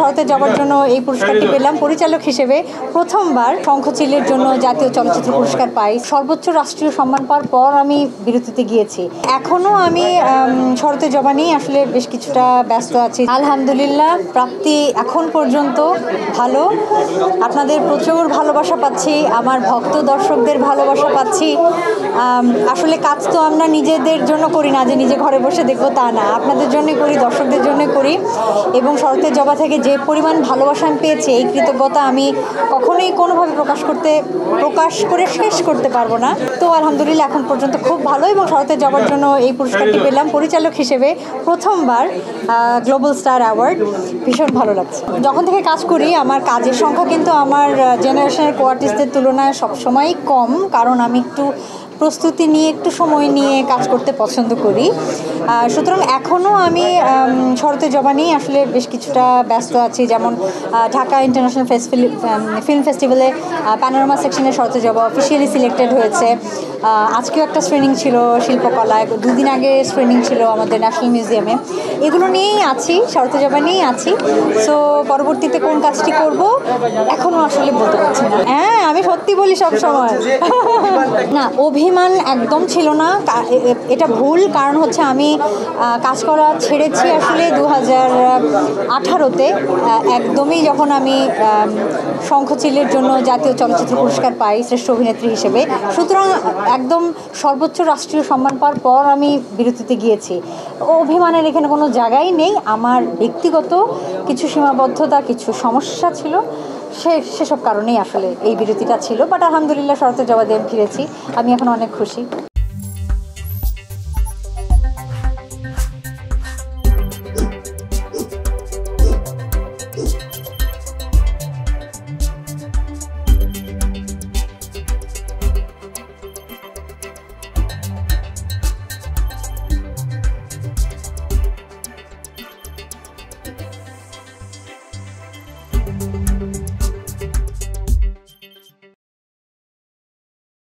শরতে যাওয়ার জন্য এই পুরস্কারটি পেলাম। পরিচালক হিসেবে প্রথমবার শঙ্খচিলের জন্য জাতীয় চলচ্চিত্র পুরস্কার পাই। সর্বোচ্চ রাষ্ট্রীয় সম্মান পাওয়ার পর আমি বিরতিতে গিয়েছি। এখনও আমি শরতে যাওয়া নিয়ে আসলে বেশ কিছুটা ব্যস্ত আছি। আলহামদুলিল্লাহ, প্রাপ্তি এখন পর্যন্ত ভালো। আপনাদের প্রচুর ভালোবাসা পাচ্ছি, আমার ভক্ত দর্শকদের ভালোবাসা পাচ্ছি। আসলে কাজ তো আমরা নিজেদের জন্য করি না যে নিজে ঘরে বসে দেখবো, তা না, আপনাদের জন্যই করি, দর্শকদের জন্যই করি। এবং শরতের জবা থেকে যে পরিমাণ ভালোবাসা আমি পেয়েছি, এই কৃতজ্ঞতা আমি কখনোই কোনোভাবে প্রকাশ করে শেষ করতে পারবো না। তো আলহামদুলিল্লাহ এখন পর্যন্ত খুব ভালো। এবং শরতের জবার জন্য এই পুরস্কারটি পেলাম পরিচালক হিসেবে প্রথমবার, গ্লোবাল স্টার অ্যাওয়ার্ড। ভীষণ ভালো লাগছে। যখন থেকে কাজ করি আমার কাজের সংখ্যা কিন্তু আমার জেনারেশনের কোয়ার্টিস্টদের তুলনায় সবসময়ই কম, কারণ আমি একটু প্রস্তুতি নিয়ে একটু সময় নিয়ে কাজ করতে পছন্দ করি। সুতরাং এখনও আমি শরতে জবা নিয়ে আসলে বেশ কিছুটা ব্যস্ত আছি। যেমন ঢাকা ইন্টারন্যাশনাল ফিল্ম ফেস্টিভ্যালে প্যানোরামা সেকশনে শরতে জবা অফিসিয়ালি সিলেক্টেড হয়েছে। আজকেও একটা স্ক্রিনিং ছিল শিল্পকলায়, দুদিন আগে স্ক্রিনিং ছিল আমাদের ন্যাশনাল মিউজিয়ামে। এগুলো নিয়েই আছি, শরতে জবা নিয়েই আছি। সো পরবর্তীতে কোন কাজটি করব এখনও আসলে বলতে পারছি না। হ্যাঁ, আমি সত্যি বলি সব সময়। না, অভিমান একদম ছিল না, এটা ভুল। কারণ হচ্ছে আমি কাজ করা ছেড়েছি আসলে 2018-তে, একদমই যখন আমি শঙ্খচিলের জন্য জাতীয় চলচ্চিত্র পুরস্কার পাই শ্রেষ্ঠ অভিনেত্রী হিসেবে। সুতরাং একদম সর্বোচ্চ রাষ্ট্রীয় সম্মান পাওয়ার পর আমি বিরতিতে গিয়েছি। অভিমানের এখানে কোনো জায়গাই নেই। আমার ব্যক্তিগত কিছু সীমাবদ্ধতা, কিছু সমস্যা ছিল, সেসব কারণেই আসলে এই বিরতিটা ছিল। বাট আলহামদুলিল্লাহ শরতের জবা দিয়ে ফিরেছি, আমি এখন অনেক খুশি।